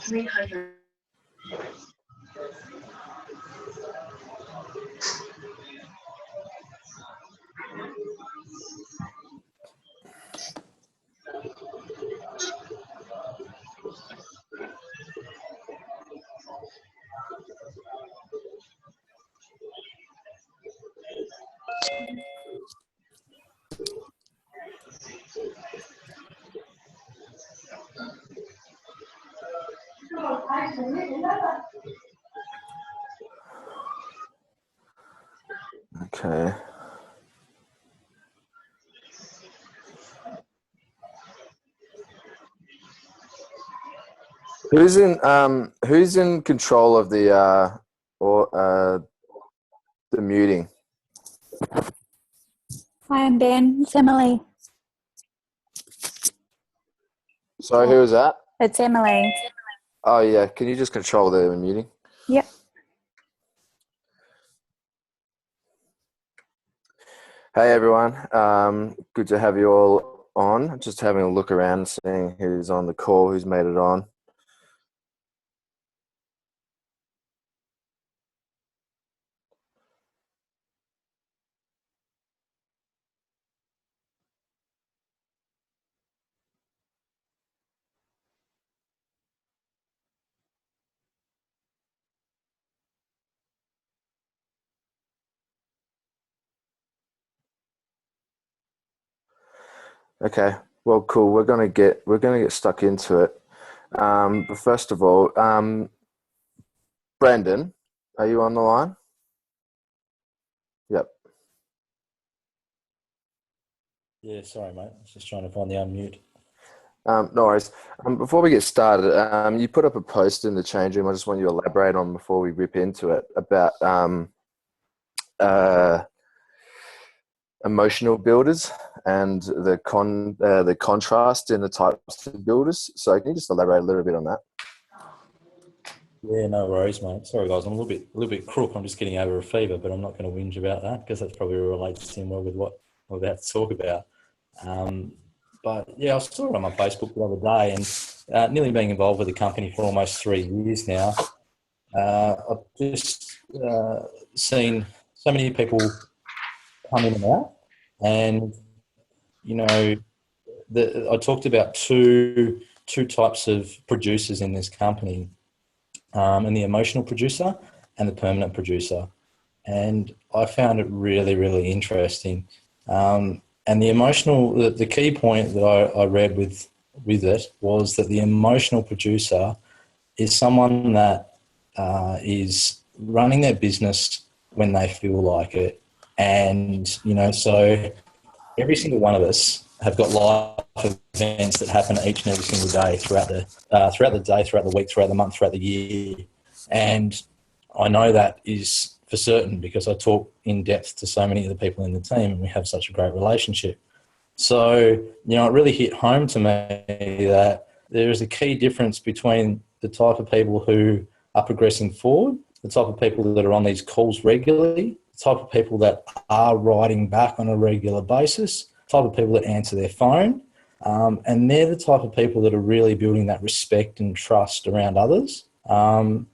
300. Okay. Who's in control of the muting? Hi, I'm Ben. It's Emily. Sorry, who was that? It's Emily. Oh yeah, can you just control the muting? Yep. Hey everyone, good to have you all on. Just having a look around, seeing who's on the call, who's made it on. Okay, well, cool. We're gonna get stuck into it. But first of all, Brendan, are you on the line? Yep. Yeah, sorry, mate. I was just trying to find the unmute. No worries. Before we get started, you put up a post in the change room. I just want you to elaborate on before we rip into it about emotional builders and the contrast in the types of builders. So can you just elaborate a little bit on that? Yeah, no worries, mate. Sorry, guys. I'm a little bit crook. I'm just getting over a fever, but I'm not going to whinge about that because that's probably relates in well with what we're about to talk about. But yeah, I saw it on my Facebook the other day, and nearly being involved with the company for almost 3 years now, I've just seen so many people come in and out, and you know, I talked about two types of producers in this company, and the emotional producer and the permanent producer, and I found it really, really interesting. And the emotional, the key point that I read with it was that the emotional producer is someone that is running their business when they feel like it. And, so every single one of us have got life events that happen each and every single day throughout the day, throughout the week, throughout the month, throughout the year. And I know that is for certain because I talk in depth to so many of the people in the team and we have such a great relationship. So, it really hit home to me that there is a key difference between the type of people who are progressing forward, the type of people that are on these calls regularly, the type of people that are writing back on a regular basis, the type of people that answer their phone, and they're the type of people that are really building that respect and trust around others. I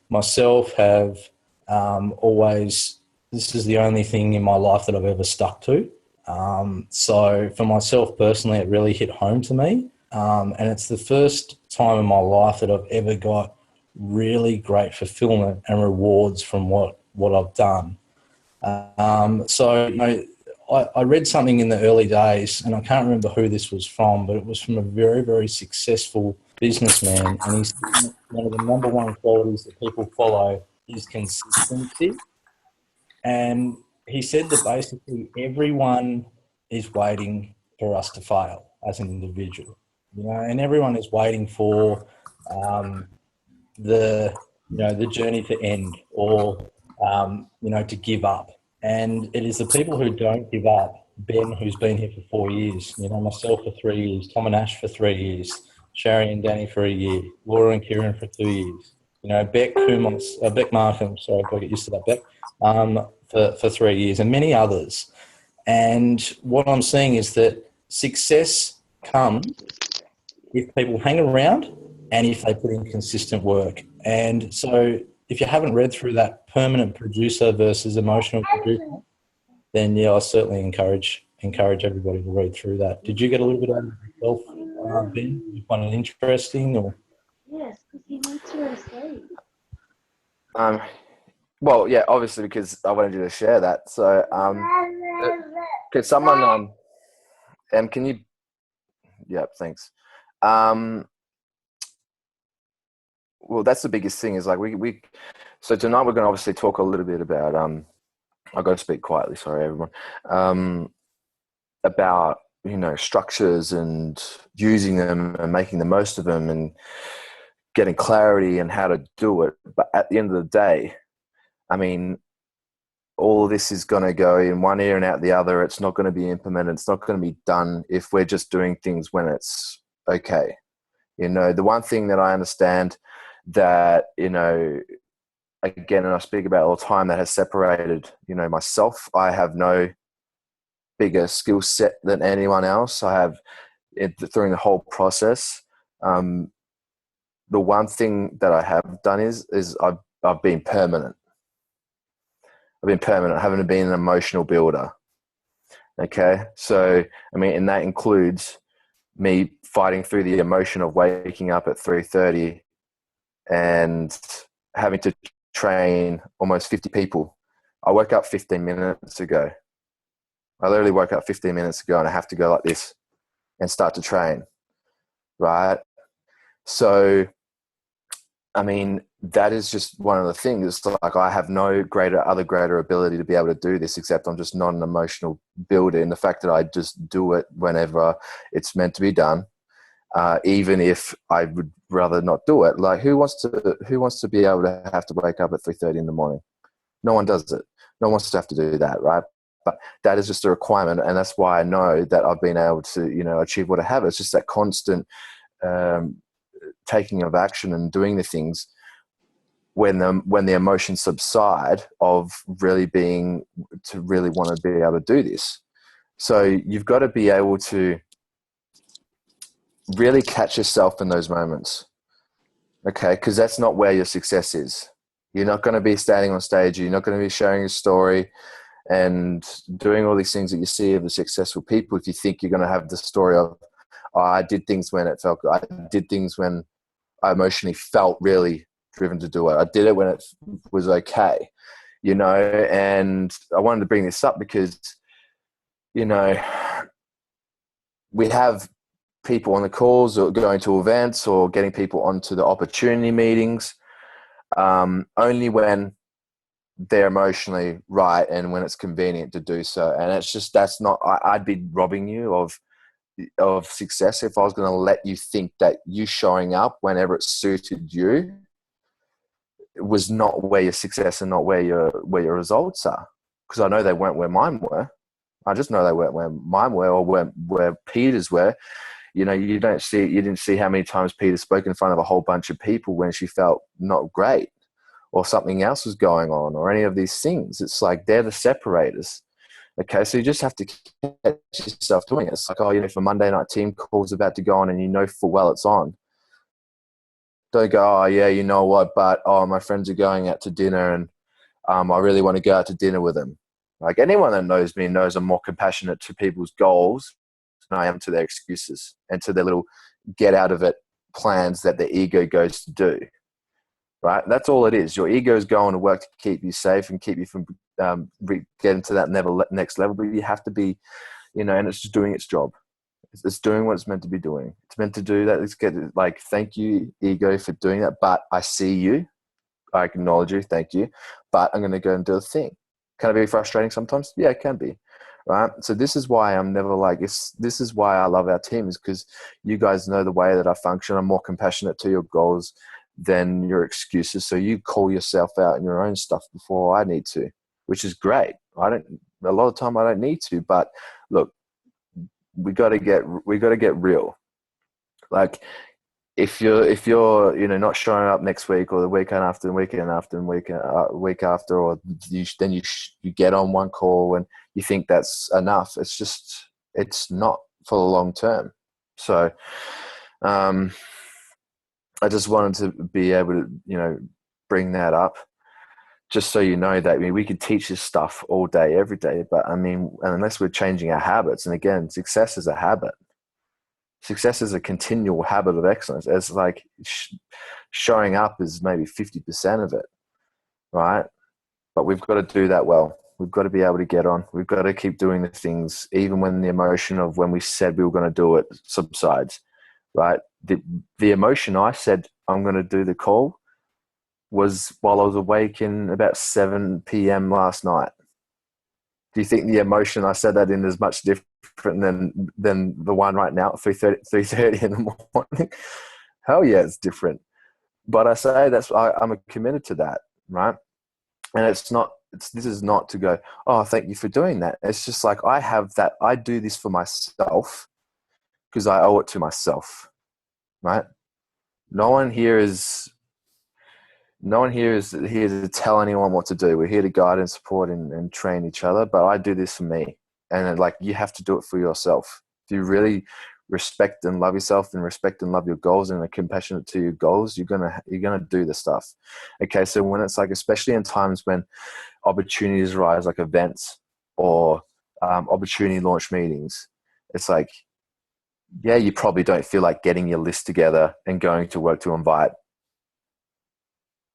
myself have always, this is the only thing in my life that I've ever stuck to. So for myself personally, it really hit home to me. And it's the first time in my life that I've ever got really great fulfillment and rewards from what I've done. I read something in the early days, and I can't remember who this was from, but it was from a very, very successful businessman. And he said one of the number one qualities that people follow is consistency. And he said that basically everyone is waiting for us to fail as an individual, and everyone is waiting for the journey to end or, to give up. And it is the people who don't give up, Ben, who's been here for 4 years, myself for 3 years, Tom and Ash for 3 years, Shari and Danny for a year, Laura and Kieran for 2 years. You know, Beck Markham, sorry, I've got to get used to that, Beck, for 3 years, and many others. And what I'm seeing is that success comes if people hang around and if they put in consistent work. And so if you haven't read through that Permanent Producer versus Emotional Producer, then yeah, I certainly encourage everybody to read through that. Did you get a little bit out of it yourself, Ben? Did you find it interesting? Or? Yes, because he wants to go to sleep. Well, yeah, obviously because I wanted you to share that. So, could someone, can you? Yeah, thanks. Well, that's the biggest thing is like so tonight we're going to obviously talk a little bit about I've got to speak quietly, sorry everyone, about, you know, structures and using them and making the most of them and getting clarity and how to do it. But at the end of the day, I mean, all of this is going to go in one ear and out the other. It's not going to be implemented. It's not going to be done if we're just doing things when it's okay. You know, the one thing that I understand that, you know, again, and I speak about all the time, that has separated, you know, myself. I have no bigger skill set than anyone else. I have during the whole process. The one thing that I have done is I've been permanent. I've been permanent. I haven't been an emotional builder. Okay. So, I mean, and that includes me fighting through the emotion of waking up at 3:30 and having to train almost 50 people. I woke up 15 minutes ago. I literally woke up 15 minutes ago and I have to go like this and start to train. Right. So, I mean, that is just one of the things. Like, I have no greater ability to be able to do this, except I'm just not an emotional builder. And the fact that I just do it whenever it's meant to be done, even if I would rather not do it. Like, who wants to be able to have to wake up at 3:30 in the morning? No one does it. No one wants to have to do that, right? But that is just a requirement, and that's why I know that I've been able to, you know, achieve what I have. It's just that constant taking of action and doing the things when the emotions subside of really want to be able to do this. So you've got to be able to really catch yourself in those moments. Okay. Because that's not where your success is. You're not going to be standing on stage. You're not going to be sharing your story and doing all these things that you see of the successful people if you think you're going to have the story of, oh, I did things when it felt good. I did things when I emotionally felt really driven to do it. I did it when it was okay, you know. And I wanted to bring this up because, you know, we have people on the calls or going to events or getting people onto the opportunity meetings only when they're emotionally right and when it's convenient to do so. And it's just, that's not, I'd be robbing you of success if I was going to let you think that you showing up whenever it suited you was not where your success and not where your results are. Because I know they weren't where mine were. I just know they weren't where mine were or where Peter's were. You know, you didn't see how many times Peter spoke in front of a whole bunch of people when she felt not great or something else was going on or any of these things. It's like they're the separators. Okay, so you just have to catch yourself doing it. It's like, oh, you know, if a Monday night team call's about to go on and you know full well it's on, don't go, oh, yeah, you know what, but, oh, my friends are going out to dinner and I really want to go out to dinner with them. Like, anyone that knows me knows I'm more compassionate to people's goals than I am to their excuses and to their little get out of it plans that the ego goes to do. Right? That's all it is. Your ego is going to work to keep you safe and keep you from getting to that next level. But you have to be, you know, and it's just doing its job. It's doing what it's meant to be doing. It's meant to do that. Let's get like, thank you, ego, for doing that. But I see you. I acknowledge you. Thank you. But I'm going to go and do a thing. Can it be frustrating sometimes? Yeah, it can be. Right. So this is why I'm never like, this is why I love our team, is because you guys know the way that I function. I'm more compassionate to your goals than your excuses. So you call yourself out in your own stuff before I need to, which is great. A lot of time I don't need to, but look, we got to get real. Like, if you're not showing up next week or the weekend after and weekend after and week after, or you get on one call and you think that's enough, it's not for the long term. So I just wanted to be able to bring that up, just so you know that we could teach this stuff all day every day, but unless we're changing our habits, and again, success is a habit. Success is a continual habit of excellence. It's like showing up is maybe 50% of it, right? But we've got to do that well. We've got to be able to get on. We've got to keep doing the things, even when the emotion of when we said we were going to do it subsides, right? The emotion I said I'm going to do the call was while I was awake in about 7 p.m. last night. Do you think the emotion I said that in is much different than the one right now at 3:30 in the morning? Hell yeah, it's different. But I say I'm committed to that, right? And this is not to go, oh, thank you for doing that. It's just like I do this for myself because I owe it to myself, right? No one here is here to tell anyone what to do. We're here to guide and support and train each other. But I do this for me, and you have to do it for yourself. If you really respect and love yourself, and respect and love your goals, and are compassionate to your goals, you're gonna do the stuff. Okay, so when it's especially in times when opportunities arise, like events or opportunity launch meetings, it's yeah, you probably don't feel like getting your list together and going to work to invite.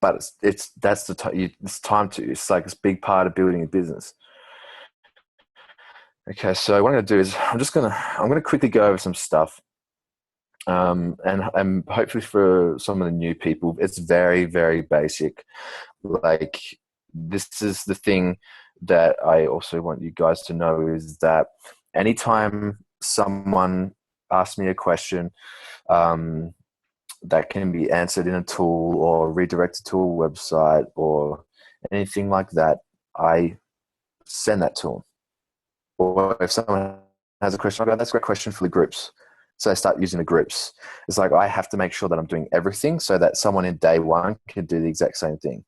But it's time to. It's like this big part of building a business. Okay, so what I'm going to do is I'm going to quickly go over some stuff, and hopefully for some of the new people, it's very, very basic. This is the thing that I also want you guys to know, is that anytime someone asks me a question, that can be answered in a tool or redirected to a website or anything like that, I send that to them. Or if someone has a question, I go, that's a great question for the groups. So I start using the groups. It's I have to make sure that I'm doing everything so that someone in day one can do the exact same thing,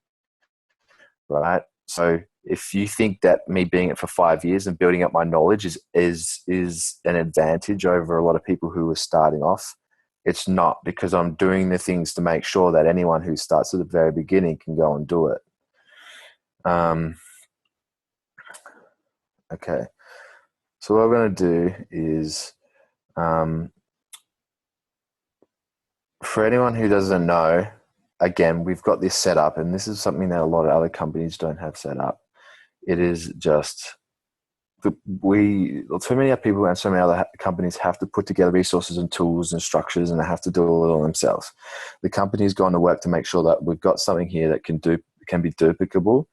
right? So if you think that me being it for 5 years and building up my knowledge is an advantage over a lot of people who are starting off, it's not, because I'm doing the things to make sure that anyone who starts at the very beginning can go and do it. Okay. So what we're going to do is, for anyone who doesn't know, again, we've got this set up, and this is something that a lot of other companies don't have set up. It is just too many people and so many other companies have to put together resources and tools and structures, and they have to do it all themselves. The company's gone to work to make sure that we've got something here that can be duplicable.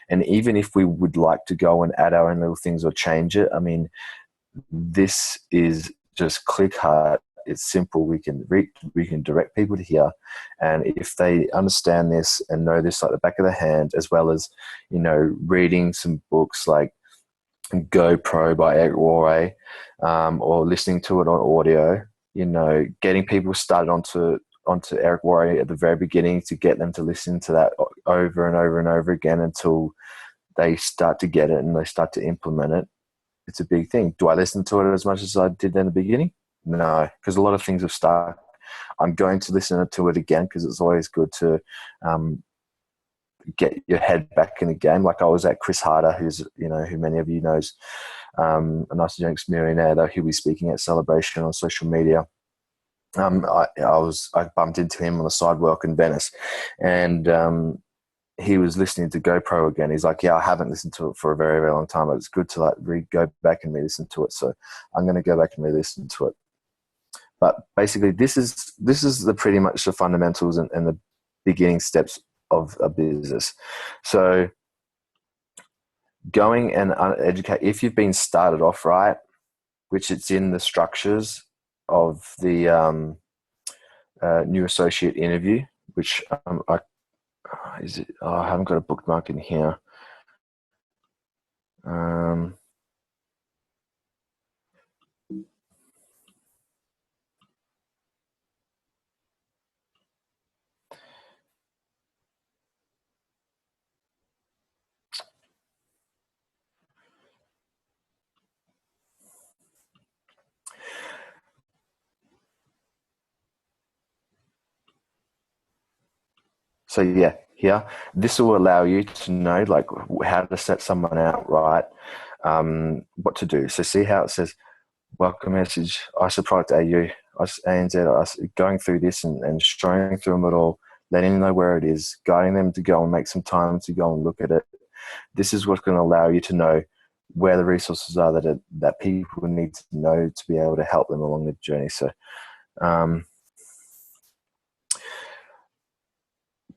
And even if we would like to go and add our own little things or change it, this is just click hard. It's simple. We can direct people to here, and if they understand this and know this like the back of their hand, as well as reading some books like GoPro by Eric Worre, or listening to it on audio, getting people started onto Eric Worre at the very beginning to get them to listen to that over and over and over again until they start to get it and they start to implement it. It's a big thing. Do I listen to it as much as I did in the beginning? No, because a lot of things have stuck. I'm going to listen to it again because it's always good to get your head back in the game. Like I was at Chris Harder, who's who many of you knows, a nice young millionaire, though he'll be speaking at Celebration on social media. I bumped into him on the sidewalk in Venice, and he was listening to GoPro again. He's like, yeah, I haven't listened to it for a very, very long time, but it's good to go back and re-listen to it. So I'm going to go back and re-listen to it. But basically, this is the pretty much the fundamentals and the beginning steps of a business. So going and educate, if you've been started off right, which it's in the structures of the new associate interview, which I haven't got a bookmark in here. So yeah, here, this will allow you to know like how to set someone out right, what to do. So see how it says, welcome message, ISO product AU, ANZ, going through this and showing through them it all, letting them know where it is, guiding them to go and make some time to go and look at it. This is what's going to allow you to know where the resources are that people need to know to be able to help them along the journey. So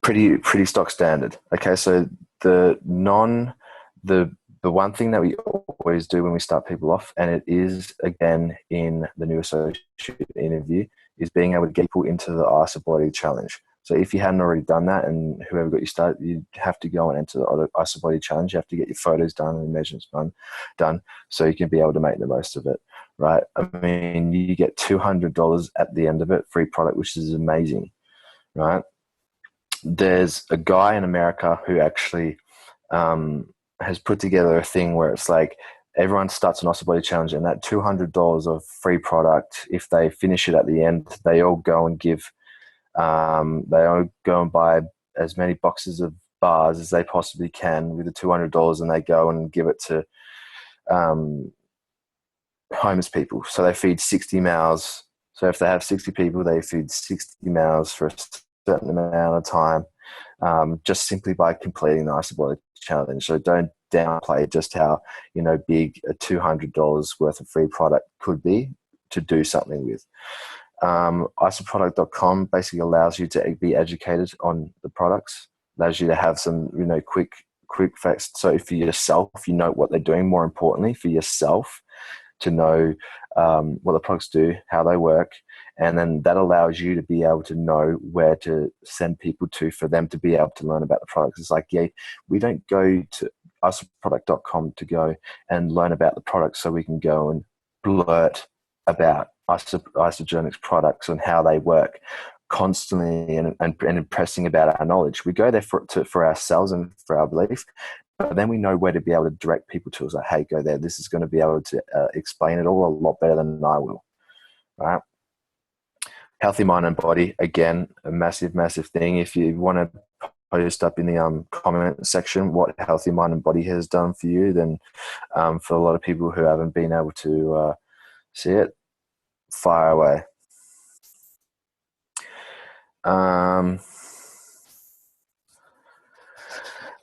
pretty stock standard. Okay, so the one thing that we always do when we start people off, and it is again in the new associate interview, is being able to get people into the ISO Body Challenge. So if you hadn't already done that, and whoever got you started, you have to go and enter the ISO Body Challenge. You have to get your photos done and measurements done, so you can be able to make the most of it, right? I mean, you get $200 at the end of it, free product, which is amazing, right? There's a guy in America who actually has put together a thing where it's like everyone starts an ISO Body Challenge, and that $200 of free product, if they finish it at the end, they all go and give, they all go and buy as many boxes of bars as they possibly can with the $200, and they go and give it to homeless people. So they feed 60 mouths. So if they have 60 people, they feed 60 mouths for a certain amount of time, just simply by completing the ISO Body Challenge. So don't downplay just how big a $200 worth of free product could be to do something with. isoproduct.com basically allows you to be educated on the products, allows you to have some quick facts. So for yourself, you know what they're doing. More importantly, for yourself to know what the products do, how they work, and then that allows you to be able to know where to send people to for them to be able to learn about the products. It's like, yeah, we don't go to isoproduct.com to go and learn about the products so we can go and blurt about Isagenix products and how they work constantly and impressing about our knowledge. We go there for ourselves and for our belief, but then we know where to be able to direct people to. It's like, hey, go there. This is going to be able to explain it all a lot better than I will, right? Healthy mind and body, again, a massive thing. If you want to post up in the comment section what Healthy Mind and Body has done for you, then for a lot of people who haven't been able to see it, fire away.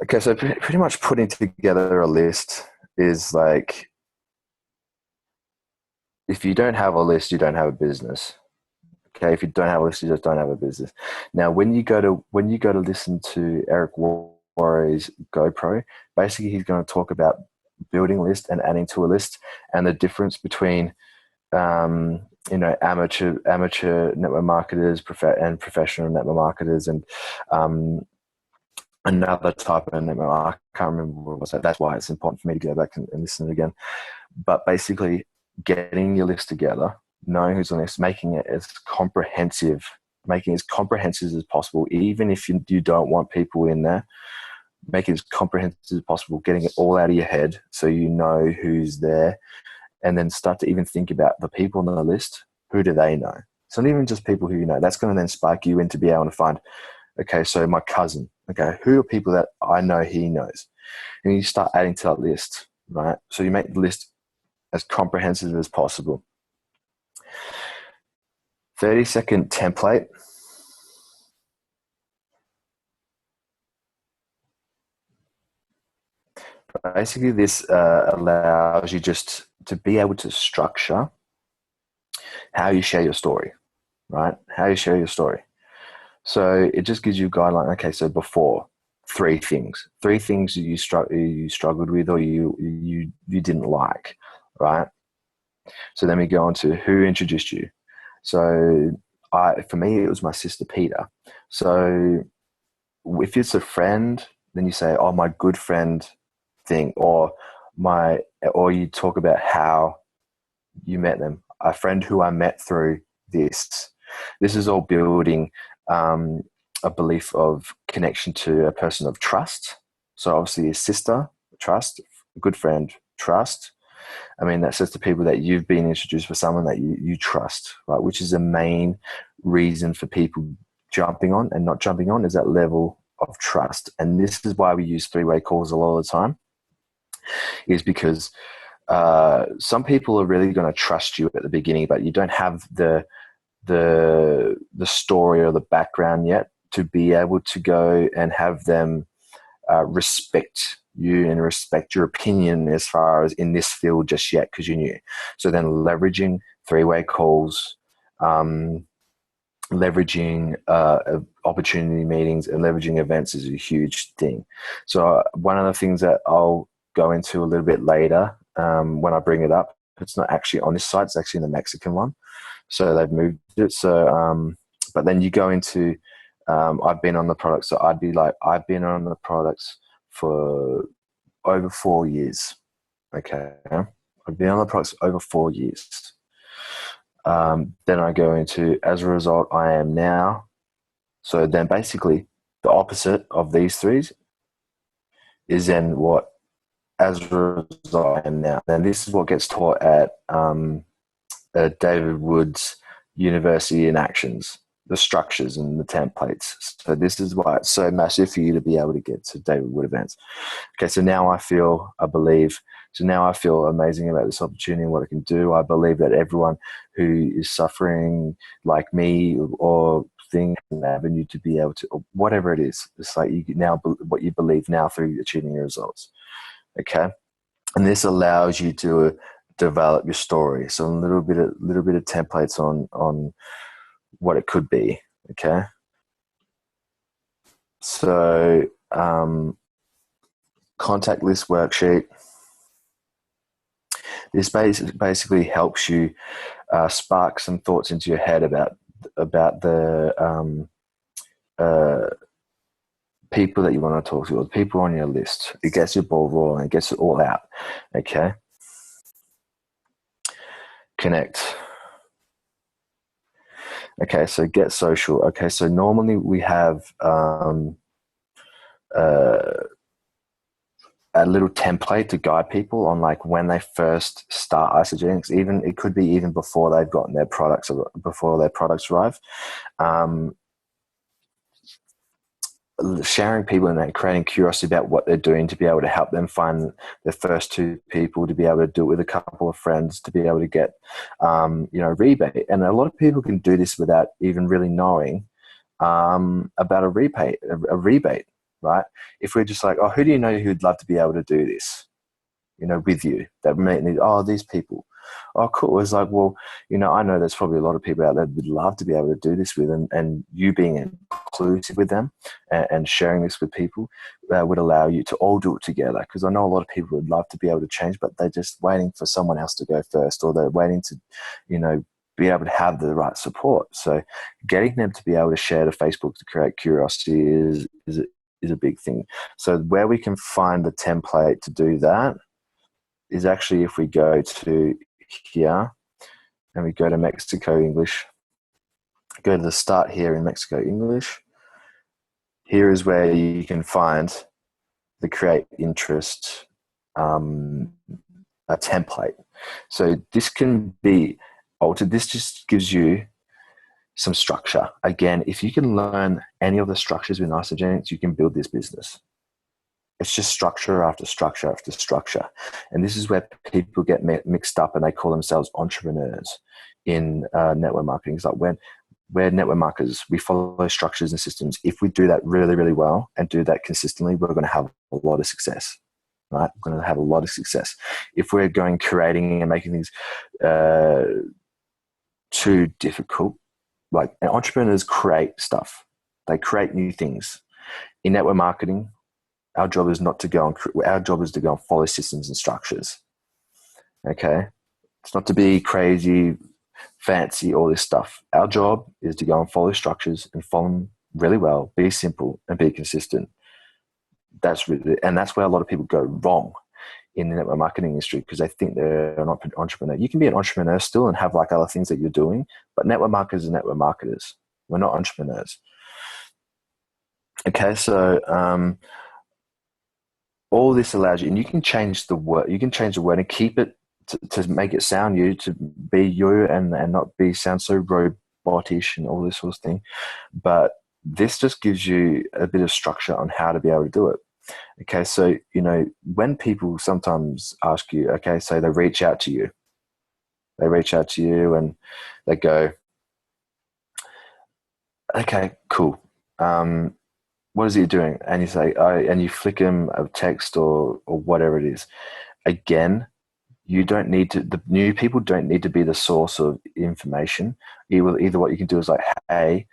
Okay, so pretty much putting together a list is like, if you don't have a list, you don't have a business. Okay, if you don't have a list, you just don't have a business. Now, when you go to listen to Eric Worre's GoPro, basically he's going to talk about building a list and adding to a list, and the difference between amateur network marketers and professional network marketers, and another type of network. I can't remember what was that. That's why it's important for me to go back and listen again. But basically, getting your list together, knowing who's on this, making it as comprehensive as possible. Even if you don't want people in there, make it as comprehensive as possible, getting it all out of your head so you know who's there, and then start to even think about the people on the list. Who do they know? It's not even just people who you know. That's going to then spark you into be able to find, okay, so my cousin, okay, who are people that I know he knows? And you start adding to that list, right? So you make the list as comprehensive as possible. 30-second template. Basically, this allows you just to be able to structure how you share your story, right? How you share your story. So it just gives you a guideline. Okay, so before, three things you struggled with or you didn't like, right? So then we go on to who introduced you. So for me, it was my sister Peter. So if it's a friend, then you say, oh, my good friend thing, or you talk about how you met them. A friend who I met through this. This is all building a belief of connection to a person of trust. So obviously a sister, trust, a good friend, trust. I mean, that says to people that you've been introduced for someone that you trust, right? Which is a main reason for people jumping on and not jumping on is that level of trust. And this is why we use three-way calls a lot of the time, is because some people are really going to trust you at the beginning, but you don't have the story or the background yet to be able to go and have them respect you and respect your opinion as far as in this field just yet, because you're new. So then leveraging three-way calls, leveraging opportunity meetings, and leveraging events is a huge thing. So one of the things that I'll go into a little bit later when I bring it up, it's not actually on this site, it's actually in the Mexican one. So they've moved it. So, but then you go into, I've been on the product. So I'd be like, I've been on the products for over 4 years. Okay. I've been on the products over 4 years. Then I go into, as a result, I am now. So then basically the opposite of these three is then what, as a result, I am now. And this is what gets taught at David Wood's University in Actions, the structures and the templates. So this is why it's so massive for you to be able to get to David Wood events. Okay, so now I feel amazing about this opportunity and what it can do. I believe that everyone who is suffering like me or think an avenue to be able to, or whatever it is, it's like you now what you believe now through achieving your results. Okay, and this allows you to develop your story. So a little bit of templates on what it could be. Okay, so contact list worksheet. This basically helps you spark some thoughts into your head about the people that you want to talk to, or the people on your list. It gets your ball rolling. It gets it all out. Okay. Connect. Okay, so get social. Okay, so normally we have a little template to guide people on like when they first start Isagenix. Even it could be even before they've gotten their products or before their products arrive. Sharing people and creating curiosity about what they're doing to be able to help them find their first two people, to be able to do it with a couple of friends, to be able to get rebate. And a lot of people can do this without even really knowing about a rebate, right? If we're just like, oh, who do you know who'd love to be able to do this, with you, that may need, these people. Oh, cool. It's like, well, I know there's probably a lot of people out there that would love to be able to do this with, and you being inclusive with them and sharing this with people would allow you to all do it together. Because I know a lot of people would love to be able to change, but they're just waiting for someone else to go first, or they're waiting to, be able to have the right support. So getting them to be able to share to Facebook to create curiosity is a big thing. So where we can find the template to do that is actually if we go to here and we go to Mexico English, go to the start here in Mexico English. Here is where you can find the create interest a template. So this can be altered. This just gives you some structure. Again, if you can learn any of the structures with Isagenix, you can build this business. It's just structure after structure after structure. And this is where people get mixed up and they call themselves entrepreneurs in network marketing. It's like when we're network marketers, we follow structures and systems. If we do that really, really well and do that consistently, we're going to have a lot of success, right? We're going to have a lot of success. If we're creating and making things too difficult, like entrepreneurs create stuff. They create new things. In network marketing, our job is to go and follow systems and structures. Okay. It's not to be crazy, fancy, all this stuff. Our job is to go and follow structures and follow them really well, be simple and be consistent. That's where a lot of people go wrong in the network marketing industry, because they think they're an entrepreneur. You can be an entrepreneur still and have like other things that you're doing, but network marketers are network marketers. We're not entrepreneurs. Okay. So, all this allows you, and you can change the word. You can change the word and keep it to make it sound you, to be you, and not sound so HubSpot-ish and all this sort of thing. But this just gives you a bit of structure on how to be able to do it. Okay, so, when people sometimes ask you, okay, so they reach out to you and they go, okay, cool. What is he doing? And you say, and you flick him a text or whatever it is. Again, the new people don't need to be the source of information. Either what you can do is like, hey,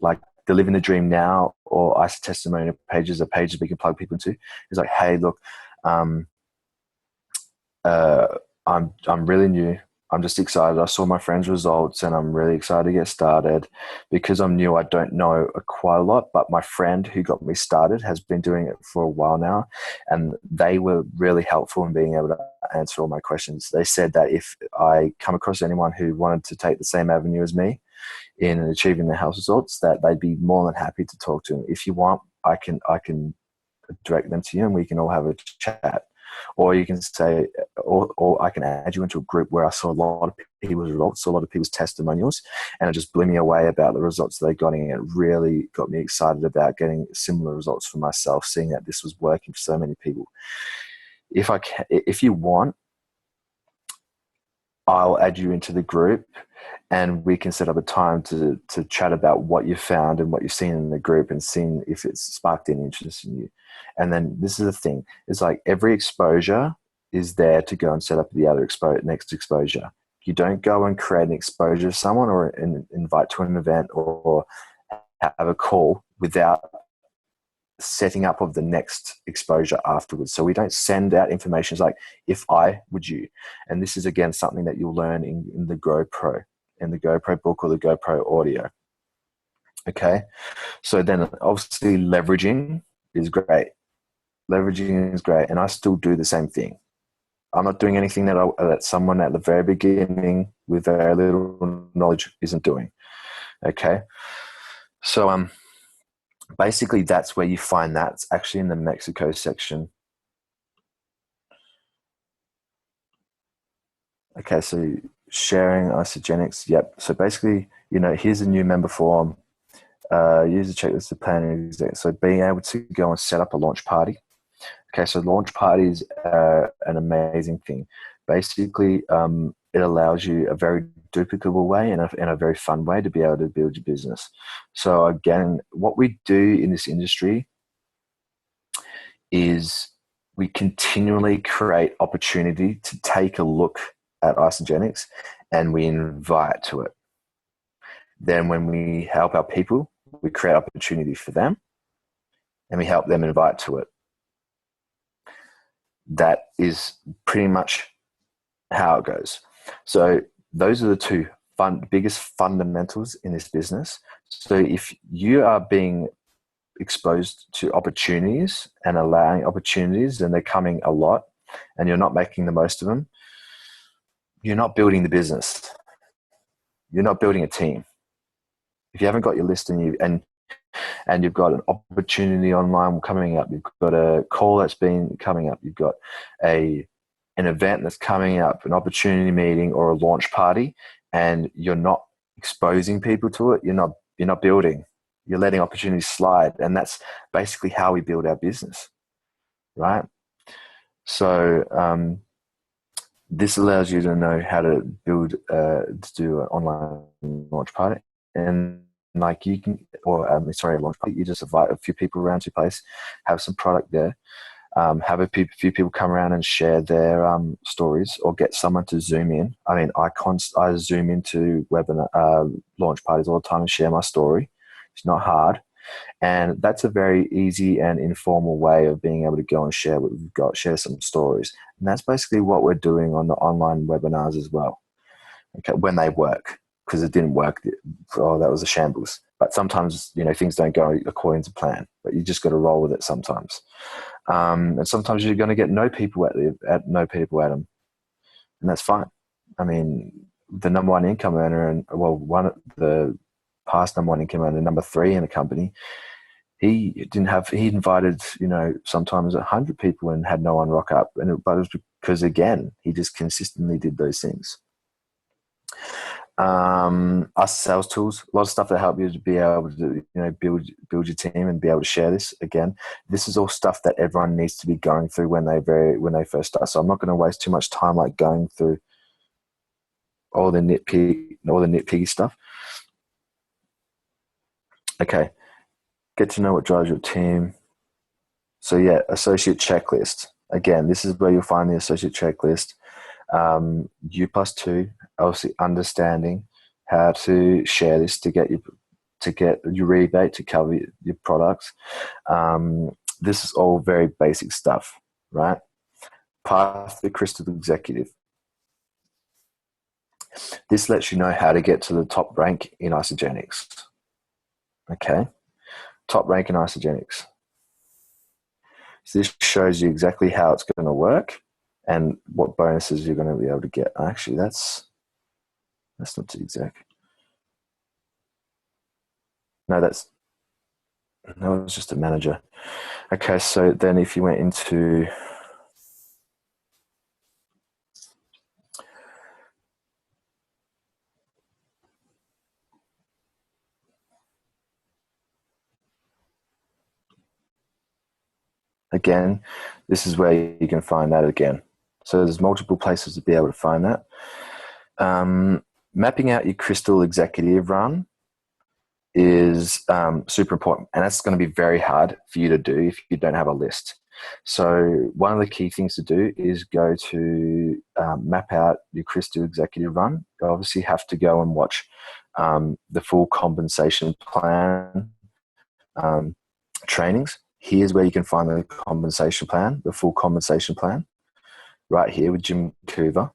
like the Living the Dream Now or ICE testimonial pages are pages we can plug people into. It's like, hey, look, I'm really new. I'm just excited. I saw my friend's results and I'm really excited to get started. Because I'm new, I don't know quite a lot, but my friend who got me started has been doing it for a while now, and they were really helpful in being able to answer all my questions. They said that if I come across anyone who wanted to take the same avenue as me in achieving their health results, that they'd be more than happy to talk to them. If you want, I can direct them to you and we can all have a chat. Or you can say, or I can add you into a group where I saw a lot of people's results, saw a lot of people's testimonials, and it just blew me away about the results that they got. And it really got me excited about getting similar results for myself, seeing that this was working for so many people. If you want, I'll add you into the group and we can set up a time to chat about what you found and what you've seen in the group and seeing if it's sparked any interest in you. And then this is the thing. It's like every exposure is there to go and set up the other next exposure. You don't go and create an exposure to someone or invite to an event or have a call without setting up of the next exposure afterwards. So we don't send out information. It's like, if I, would you? And this is, again, something that you'll learn in the GoPro, in the GoPro book or the GoPro audio. Okay. So then obviously leveraging is great. Leveraging is great. And I still do the same thing. I'm not doing anything that someone at the very beginning with very little knowledge isn't doing. Okay. So, basically, that's where you find that. It's actually in the Mexico section. Okay, so sharing Isagenix. Yep. So basically, here's a new member form. Use the checklist to plan and exec. So being able to go and set up a launch party. Okay, so launch parties are an amazing thing. Basically, it allows you a very duplicable way and a very fun way to be able to build your business. So again, what we do in this industry is we continually create opportunity to take a look at Isagenix and we invite to it. Then when we help our people, we create opportunity for them and we help them invite to it. That is pretty much how it goes. So those are the two biggest fundamentals in this business. So if you are being exposed to opportunities and allowing opportunities and they're coming a lot and you're not making the most of them, you're not building the business. You're not building a team. If you haven't got your list and you've got an opportunity online coming up, you've got a call that's been coming up, you've got an event that's coming up, an opportunity meeting or a launch party, and you're not exposing people to it, you're not building. You're letting opportunities slide, and that's basically how we build our business, right? So this allows you to know how to build, to do an online launch party, and like you can, or a launch party. You just invite a few people around to your place, have some product there. Have a few people come around and share their stories, or get someone to zoom in. I mean, I zoom into webinar launch parties all the time and share my story. It's not hard, and that's a very easy and informal way of being able to go and share what we've got, share some stories, and that's basically what we're doing on the online webinars as well. Okay, when they work, because it didn't work, that was a shambles. But sometimes things don't go according to plan, but you just got to roll with it sometimes. And sometimes you're going to get no people at them, and that's fine. I mean, the number one income earner, and the past number one income earner, number 3 in the company, he invited sometimes 100 people and had no one rock up, but it was because, again, he just consistently did those things. us sales tools, a lot of stuff that help you to be able to, build your team and be able to share this. Again, this is all stuff that everyone needs to be going through when they first start. So I'm not going to waste too much time like going through all the nitpicky stuff. Okay, get to know what drives your team. So yeah, associate checklist. Again, this is where you'll find the associate checklist. U+2, obviously understanding how to share this to get your rebate to cover your products. This is all very basic stuff, right? Path to Crystal Executive. This lets you know how to get to the top rank in Isagenix. Okay, top rank in Isagenix. So this shows you exactly how it's going to work and what bonuses you're going to be able to get. Actually, that's not too exact. No, that was just a manager. Okay, so then if you went into again, this is where you can find that again. So there's multiple places to be able to find that. Mapping out your Crystal Executive run is super important, and that's going to be very hard for you to do if you don't have a list. So one of the key things to do is go to map out your Crystal Executive run. You obviously have to go and watch the full compensation plan trainings. Here's where you can find the compensation plan, the full compensation plan, right here with Jim Coover.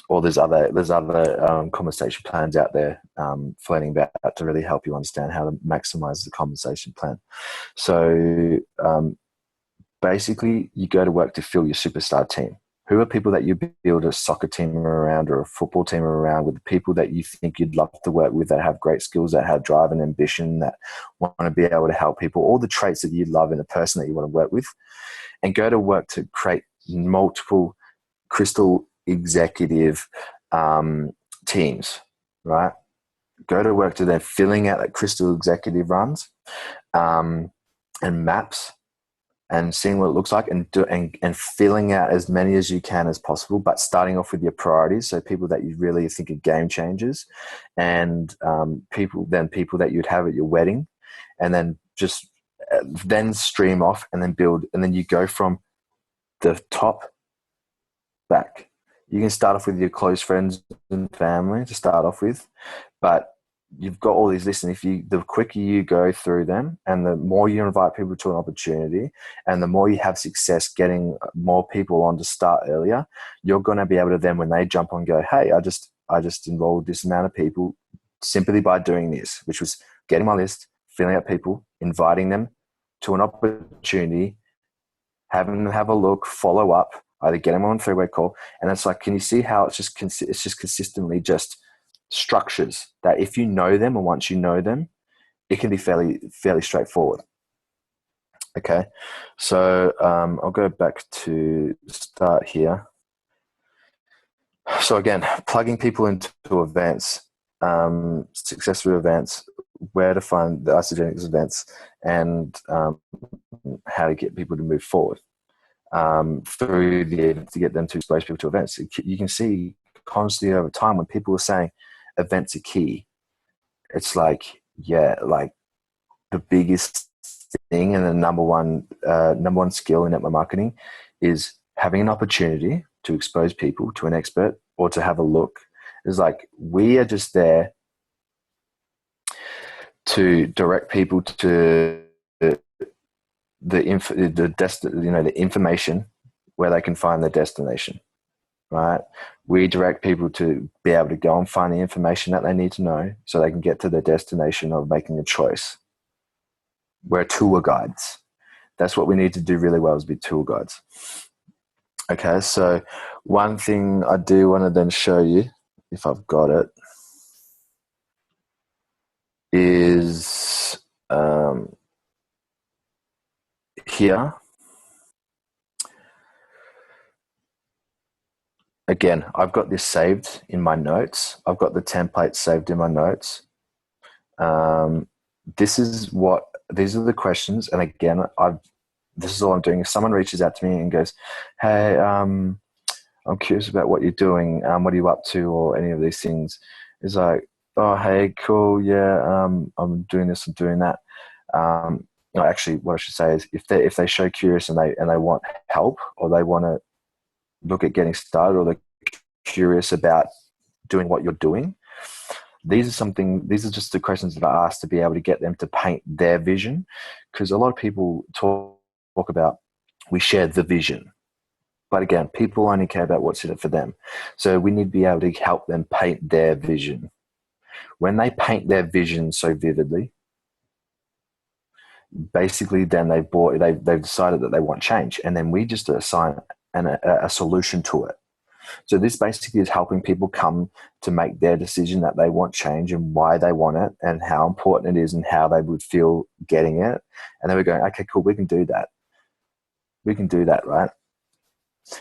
Or there's other compensation plans out there floating about to really help you understand how to maximize the compensation plan. So basically, you go to work to fill your superstar team. Who are people that you build a soccer team around or a football team around, with the people that you think you'd love to work with, that have great skills, that have drive and ambition, that want to be able to help people, all the traits that you love in a person that you want to work with, and go to work to create multiple Crystal Executive teams, right? Go to work to then filling out that Crystal Executive runs and maps and seeing what it looks like, and filling out as many as you can as possible, but starting off with your priorities. So people that you really think are game changers, and people that you'd have at your wedding, and then just then stream off and then build, and then you go from the top back. You can start off with your close friends and family to start off with, but you've got all these lists, and the quicker you go through them, and the more you invite people to an opportunity, and the more you have success getting more people on to start earlier, you're going to be able to then, when they jump on, go, hey, I just enrolled this amount of people simply by doing this, which was getting my list, filling out people, inviting them to an opportunity, having them have a look, follow up, either get them on a three-way call. And it's like, can you see how it's just consistently just structures that if you know them, and once you know them, it can be fairly straightforward. Okay, so I'll go back to start here. So again, plugging people into events, successful events, where to find the Isagenix events, and how to get people to move forward through to get them to expose people to events. You can see constantly over time when people are saying events are key, it's like, yeah, like the biggest thing and the number one skill in network marketing is having an opportunity to expose people to an expert or to have a look. It's like, we are just there to direct people to the information where they can find their destination, right? We direct people to be able to go and find the information that they need to know so they can get to their destination of making a choice. We're tour guides. That's what we need to do really well, is be tour guides. Okay, so one thing I do want to then show you, if I've got it, is here. again, I've got this saved in my notes. I've got the template saved in my notes. These are the questions. And again, this is all I'm doing. If someone reaches out to me and goes, hey, I'm curious about what you're doing. What are you up to? Or any of these things. It's like, oh, hey, cool. Yeah. I'm doing this and doing that. No, actually what I should say is if they show curious and they want help, or they want to look at getting started, or they're curious about doing what you're doing, these are just the questions that I ask to be able to get them to paint their vision. Because a lot of people talk about, we share the vision, but again, people only care about what's in it for them. So we need to be able to help them paint their vision. When they paint their vision so vividly, basically then they've decided that they want change, and then we just assign a solution to it. So this basically is helping people come to make their decision that they want change, and why they want it, and how important it is, and how they would feel getting it. And then we're going, okay, cool, we can do that. We can do that, right?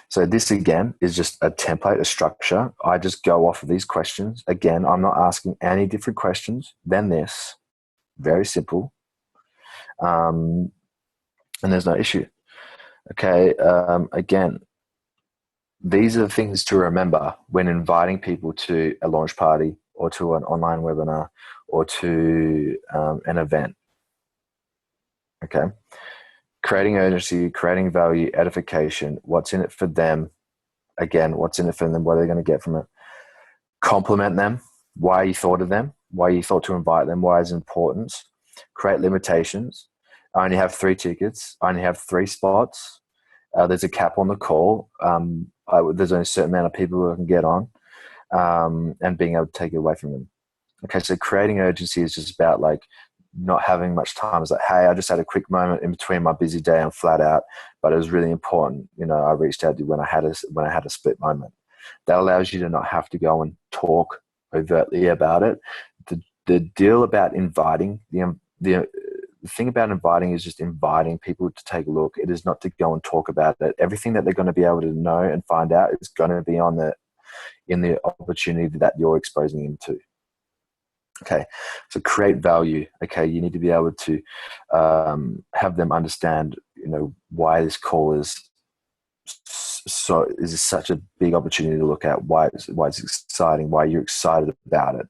So this again is just a template, a structure. I just go off of these questions. Again, I'm not asking any different questions than this. Very simple. And there's no issue. Okay. Again, these are the things to remember when inviting people to a launch party, or to an online webinar, or to an event. Okay. Creating urgency, creating value, edification, what's in it for them. Again, what's in it for them, what are they going to get from it? Compliment them, why you thought of them, why you thought to invite them, why it's important. Create limitations. I only have 3 tickets. I only have 3 spots. There's a cap on the call. There's only a certain amount of people who I can get on, and being able to take it away from them. Okay, so creating urgency is just about like not having much time. It's like, hey, I just had a quick moment in between my busy day. I'm flat out, but it was really important. You know, I reached out to you when I had a split moment. That allows you to not have to go and talk overtly about it. The deal about inviting, the thing about inviting is just inviting people to take a look. It is not to go and talk about it. Everything that they're going to be able to know and find out is going to be in the opportunity that you're exposing them to. Okay, so create value. Okay, you need to be able to have them understand, you know, why this call is such a big opportunity to look at, why it's exciting, why you're excited about it.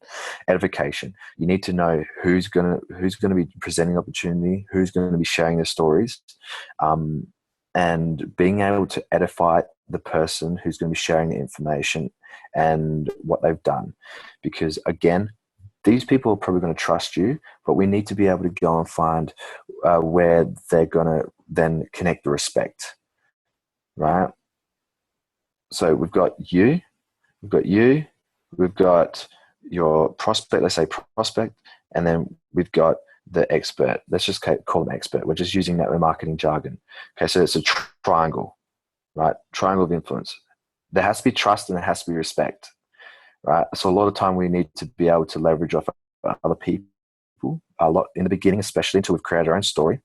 Edification. You need to know who's gonna be presenting opportunity, who's going to be sharing their stories, and being able to edify the person who's going to be sharing the information and what they've done. Because again, these people are probably going to trust you, but we need to be able to go and find where they're going to then connect the respect, right? So we've got your prospect, let's say prospect, and then we've got the expert. Let's just call them expert. We're just using that in marketing jargon. Okay, so it's a triangle, right? Triangle of influence. There has to be trust and there has to be respect. Right. So a lot of time we need to be able to leverage off other people a lot in the beginning, especially until we've created our own story,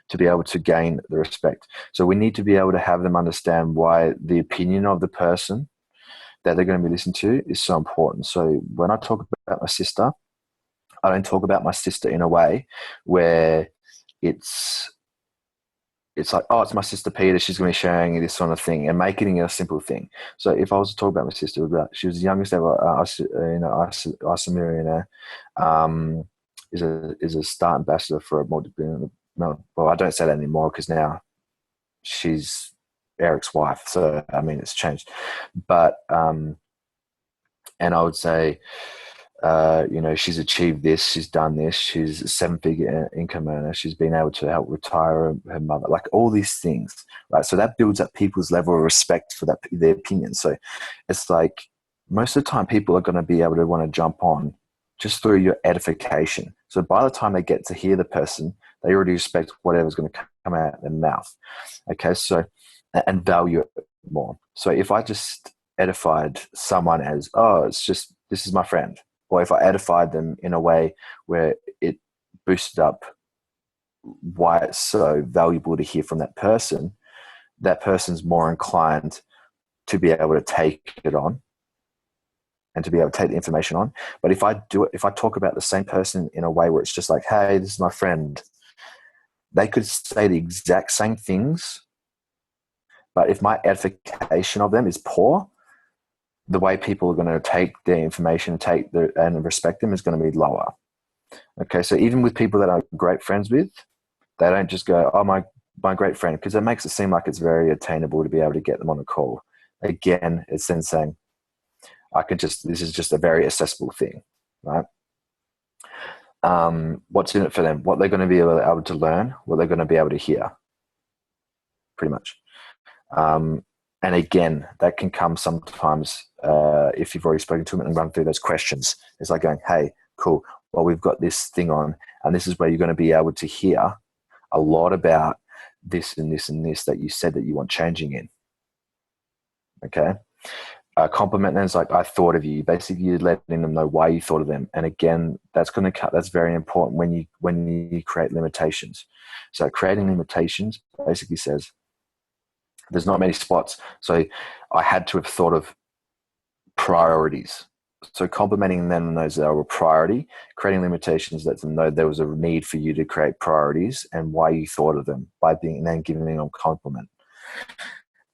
to be able to gain the respect. So we need to be able to have them understand why the opinion of the person that they're going to be listening to is so important. So when I talk about my sister, I don't talk about my sister in a way where it's like, oh, it's my sister Peter, she's going to be sharing this sort of thing, and making it a simple thing. So if I was to talk about my sister, it would be like, she was the youngest ever ISA millionaire, is a star ambassador for a multi-billion. Well, I don't say that anymore because now she's Eric's wife. So, I mean, it's changed. But, and I would say, you know, she's achieved this, she's done this, she's a 7-figure income earner, she's been able to help retire her mother, like all these things, right? So that builds up people's level of respect for their opinion. So it's like most of the time people are going to be able to want to jump on just through your edification. So by the time they get to hear the person, they already respect whatever's going to come out of their mouth. Okay, so, and value it more. So if I just edified someone as, oh, it's just, this is my friend, or if I edified them in a way where it boosted up why it's so valuable to hear from that person's more inclined to be able to take it on and to be able to take the information on. But if I talk about the same person in a way where it's just like, hey, this is my friend, they could say the exact same things, but if my edification of them is poor, the way people are going to take their information, and respect them is going to be lower. Okay, so even with people that I'm great friends with, they don't just go, oh, my great friend, because it makes it seem like it's very attainable to be able to get them on a call. Again, it's then saying, this is just a very accessible thing, right? What's in it for them? What they're going to be able to learn, what they're going to be able to hear, pretty much. And again, that can come sometimes if you've already spoken to them and run through those questions. It's like going, hey, cool, well, we've got this thing on, and this is where you're going to be able to hear a lot about this and this and this that you said that you want changing in. Okay? Compliment them is like, I thought of you. Basically, you're letting them know why you thought of them. And again, that's very important when you create limitations. So creating limitations basically says there's not many spots. So I had to have thought of priorities. So complimenting them on those that are a priority, creating limitations lets them know there was a need for you to create priorities and why you thought of them and then giving them a compliment.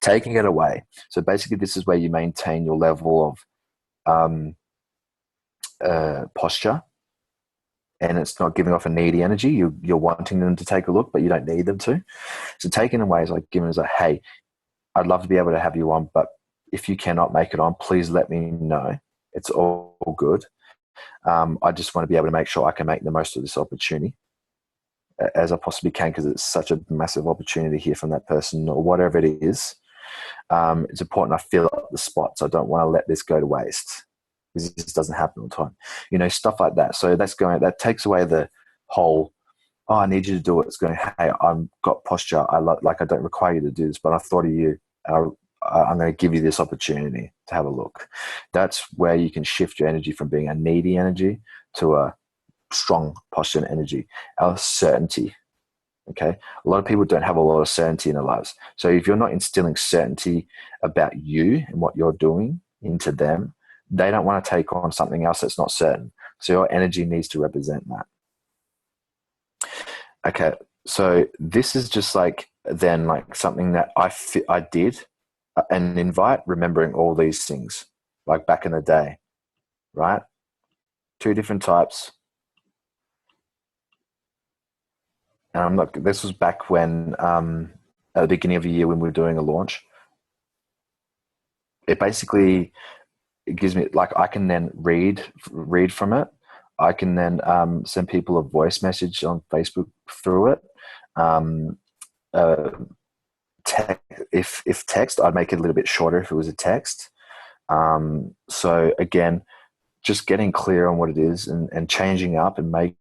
Taking it away. So basically this is where you maintain your level of posture, and it's not giving off a needy energy. You're wanting them to take a look, but you don't need them to. So taking away is like giving us hey, I'd love to be able to have you on, but if you cannot make it on, please let me know. It's all good. I just want to be able to make sure I can make the most of this opportunity as I possibly can, because it's such a massive opportunity to hear from that person or whatever it is. It's important I fill up the spots. I don't want to let this go to waste, because this doesn't happen all the time. Stuff like that. So that takes away the whole, oh, I need you to do it. It's going, hey, I've got posture. I don't require you to do this, but I thought of you. I'm going to give you this opportunity to have a look. That's where you can shift your energy from being a needy energy to a strong posture and energy, our certainty. Okay. A lot of people don't have a lot of certainty in their lives. So if you're not instilling certainty about you and what you're doing into them, they don't want to take on something else that's not certain. So your energy needs to represent that. Okay. So this is just something that I did an invite, remembering all these things, like back in the day, right? 2 different types. And this was back when, at the beginning of the year when we were doing a launch. It gives me, I can then read from it. I can then send people a voice message on Facebook through it. If text, I'd make it a little bit shorter if it was a text. So again, just getting clear on what it is and changing up and making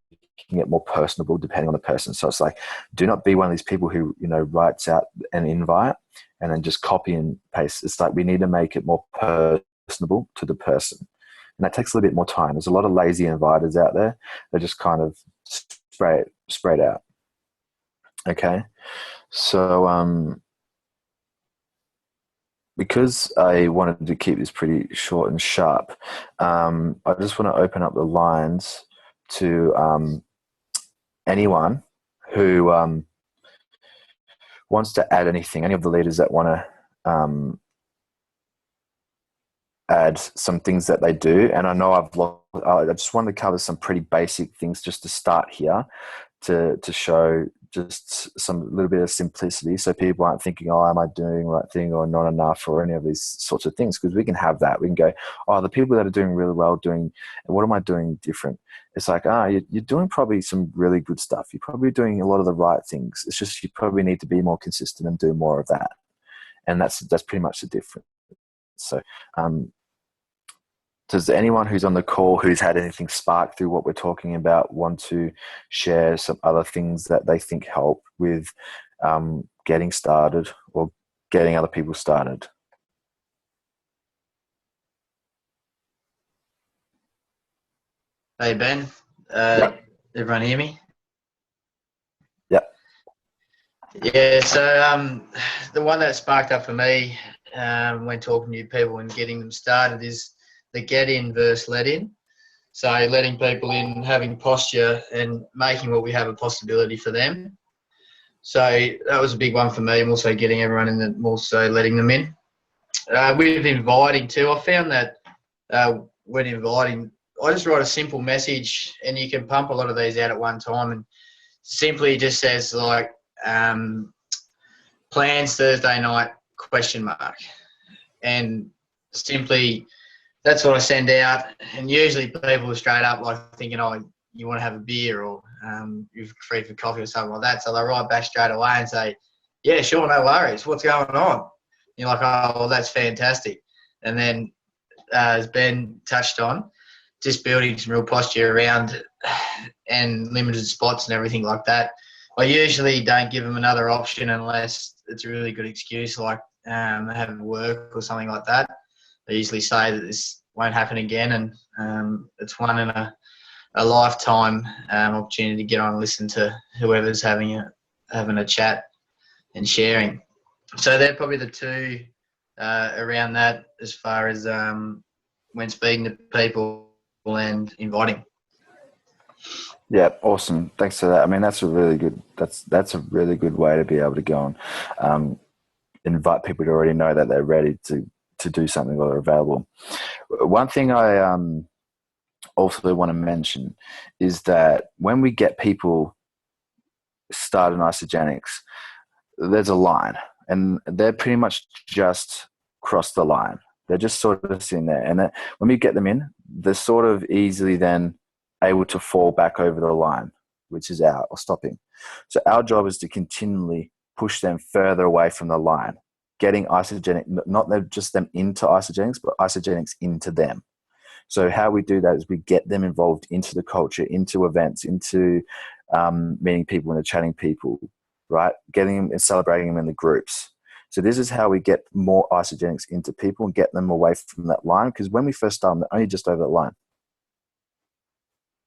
it more personable depending on the person. So it's like, do not be one of these people who, writes out an invite and then just copy and paste. It's like we need to make it more personable to the person. And that takes a little bit more time. There's a lot of lazy inviters out there. They just kind of spray it out. Okay. So, because I wanted to keep this pretty short and sharp, I just want to open up the lines to anyone who wants to add anything, any of the leaders that want to add some things that they do. And I know I just wanted to cover some pretty basic things just to start here to show just some little bit of simplicity, so people aren't thinking, oh, am I doing the right thing or not enough or any of these sorts of things, because we can have that. We can go, oh, the people that are doing really well what am I doing different? It's like, you're doing probably some really good stuff. You're probably doing a lot of the right things. It's just you probably need to be more consistent and do more of that. And that's pretty much the difference. So does anyone who's on the call who's had anything spark through what we're talking about want to share some other things that they think help with getting started or getting other people started? Hey, Ben. Yep. Everyone hear me? Yep. Yeah, so the one that sparked up for me when talking to new people and getting them started is the get in versus let in. So letting people in, having posture and making what we have a possibility for them. So that was a big one for me. I'm also getting everyone in and also letting them in. With inviting too, I found that when inviting, I just write a simple message and you can pump a lot of these out at one time and simply just says like, plans Thursday night, ? And simply that's what I send out. And usually people are straight up like thinking, oh, you want to have a beer or you're free for coffee or something like that. So they write back straight away and say, yeah, sure, no worries. What's going on? You're like, oh, well, that's fantastic. And then as Ben touched on, just building some real posture around and limited spots and everything like that. I usually don't give them another option unless it's a really good excuse, like having work or something like that. I usually say that this won't happen again, and it's one in a lifetime opportunity to get on and listen to whoever's having a chat and sharing. So they're probably the two around that as far as when speaking to people and inviting. Yeah, awesome. Thanks for that. I mean, that's a really good way to be able to go and invite people to already know that they're ready to do something or they're available. One thing I also want to mention is that when we get people started in Isagenix, there's a line, and they're pretty much just crossed the line. They're just sort of sitting there, and when we get them in, they're sort of easily then able to fall back over the line, which is out or stopping. So our job is to continually push them further away from the line, getting Isagenix, not just them into Isagenix, but Isagenix into them. So how we do that is we get them involved into the culture, into events, into meeting people and chatting people, right? Getting them and celebrating them in the groups. So this is how we get more Isagenix into people and get them away from that line. Because when we first start them, they're only just over that line.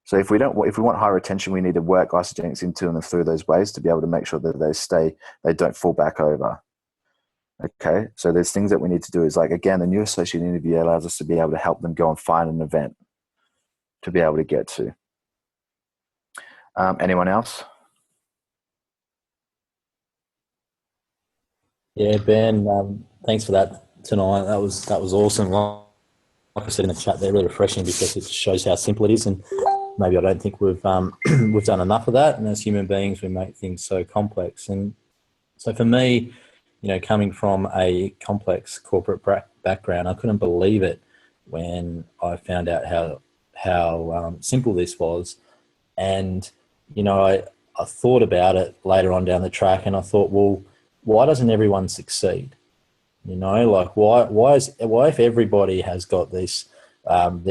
So if we want high retention, we need to work Isagenix into them through those ways to be able to make sure that they don't fall back over. Okay, so there's things that we need to do is like, again, the new associate interview allows us to be able to help them go and find an event to be able to get to. Anyone else? Yeah, Ben, thanks for that tonight. That was awesome. Like I said in the chat, they're really refreshing because it shows how simple it is, and maybe I don't think we've we've done enough of that. And as human beings, we make things so complex. And so for me, coming from a complex corporate background, I couldn't believe it when I found out how simple this was. And I thought about it later on down the track, and I thought, well, why doesn't everyone succeed? Like why if everybody has got these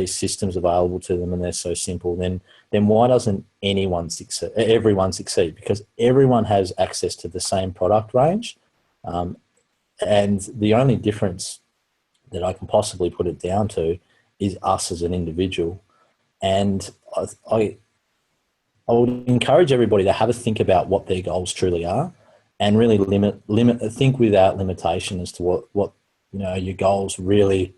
systems available to them and they're so simple, then why doesn't everyone succeed? Because everyone has access to the same product range. And the only difference that I can possibly put it down to is us as an individual. And I would encourage everybody to have a think about what their goals truly are, and really think without limitation as to what your goals really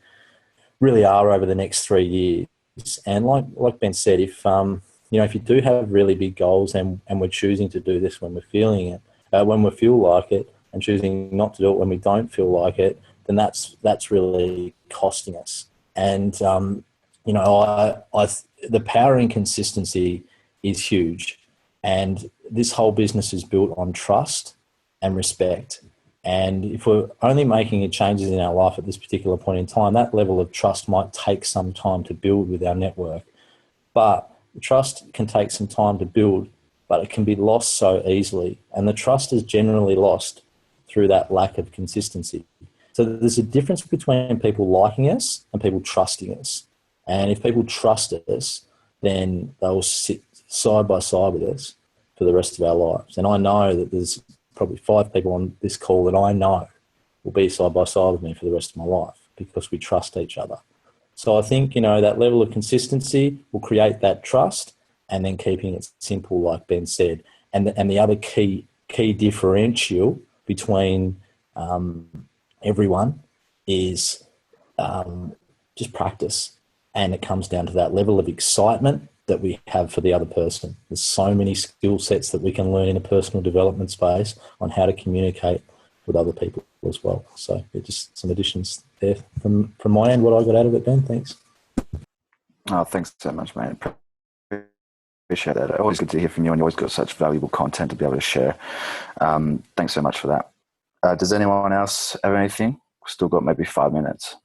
are over the next 3 years. And like Ben said, if you do have really big goals and we're choosing to do this when we're feeling it, when we feel like it, and choosing not to do it when we don't feel like it, then that's really costing us. And the power in consistency is huge, and this whole business is built on trust and respect. And if we're only making changes in our life at this particular point in time, that level of trust might take some time to build with our network. But trust can take some time to build, but it can be lost so easily. And the trust is generally lost through that lack of consistency. So there's a difference between people liking us and people trusting us. And if people trust us, then they'll sit side by side with us for the rest of our lives. And I know that there's probably 5 people on this call that I know will be side by side with me for the rest of my life because we trust each other. So I think, that level of consistency will create that trust, and then keeping it simple, like Ben said. And the other key differential between everyone is just practice. And it comes down to that level of excitement that we have for the other person. There's so many skill sets that we can learn in a personal development space on how to communicate with other people as well. So just some additions there from my end, what I got out of it, Ben. Thanks. Oh, thanks so much, mate. Appreciate that. Always good to hear from you, and you always got such valuable content to be able to share. Thanks so much for that. Does anyone else have anything? We've still got maybe 5 minutes.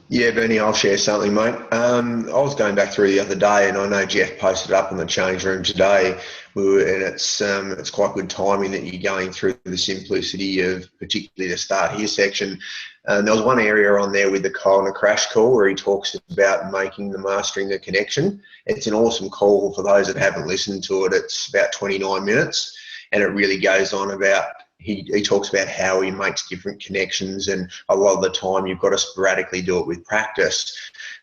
Yeah, Bernie, I'll share something, mate. I was going back through the other day, and I know Jeff posted up on the change room today. And it's quite good timing that you're going through the simplicity of, particularly the start here section. There was one area on there with the Kyle and a crash call where he talks about mastering the connection. It's an awesome call for those that haven't listened to it. It's about 29 minutes, and it really goes on about. He talks about how he makes different connections, and a lot of the time you've got to sporadically do it with practice.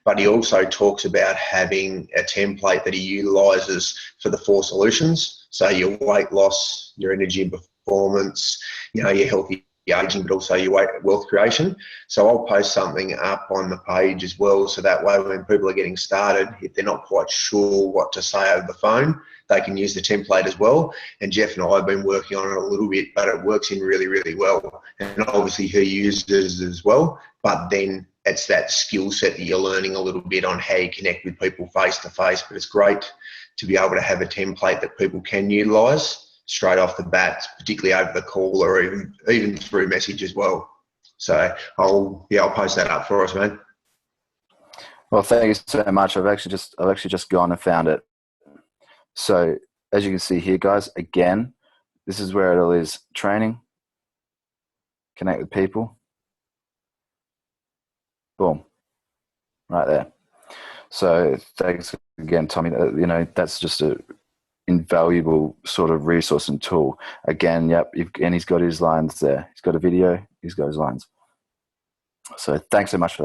But he also talks about having a template that he utilises for the 4 solutions. So your weight loss, your energy and performance, your healthy aging, but also your wealth creation. So I'll post something up on the page as well. So that way when people are getting started, if they're not quite sure what to say over the phone, they can use the template as well. And Jeff and I have been working on it a little bit, but it works in really, really well. And obviously he uses it as well, but then it's that skill set that you're learning a little bit on how you connect with people face to face. But it's great to be able to have a template that people can utilise straight off the bat, particularly over the call or even through message as well. So I'll post that up for us, man. Well, thank you so much. I've actually just gone and found it. So as you can see here, guys, again, this is where it all is: training, connect with people. Boom, right there. So thanks again, Tommy. That's just a invaluable sort of resource and tool. Again, yep, and he's got his lines there. He's got a video, he's got his lines. So thanks so much for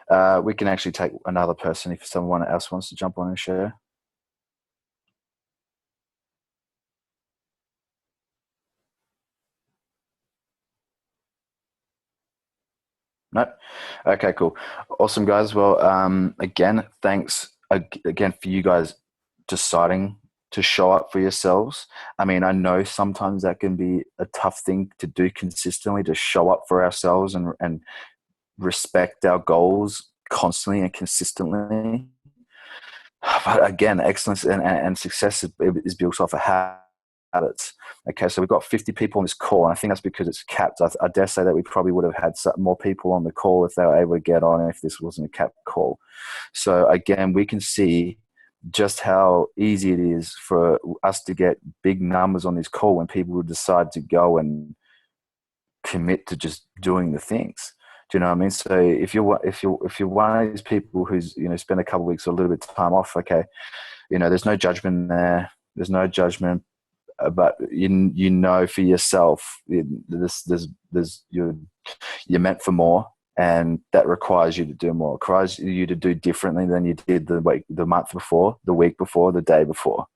that. We can actually take another person if someone else wants to jump on and share. No? Okay, cool. Awesome, guys. Well, again, thanks again for you guys deciding to show up for yourselves. I mean, I know sometimes that can be a tough thing to do consistently, to show up for ourselves and respect our goals constantly and consistently. But again, excellence and success is built off of habits. Okay, so we've got 50 people on this call, and I think that's because it's capped. I dare say that we probably would have had more people on the call if they were able to get on if this wasn't a capped call. So again, we can see just how easy it is for us to get big numbers on this call when people would decide to go and commit to just doing the things. Do you know what I mean? So if you're one of these people who's spend a couple of weeks or a little bit of time off, okay, there's no judgment there. There's no judgment, but you for yourself, you're meant for more. And that requires you to do more. It requires you to do differently than you did the month before, the week before, the day before,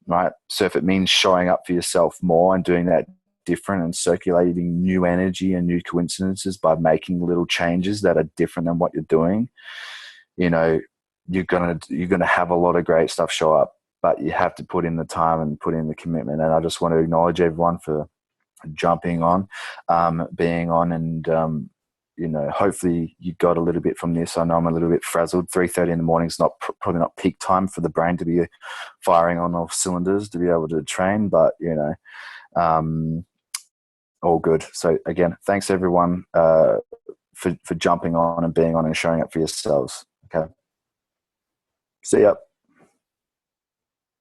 right? So if it means showing up for yourself more and doing that different and circulating new energy and new coincidences by making little changes that are different than what you're doing, you're gonna have a lot of great stuff show up. But you have to put in the time and put in the commitment. And I just want to acknowledge everyone for jumping on, being on, and hopefully you got a little bit from this. I know I'm a little bit frazzled. 3:30 in the morning is probably not peak time for the brain to be firing on all cylinders to be able to train, but all good. So again, thanks everyone for jumping on and being on and showing up for yourselves. Okay. See ya.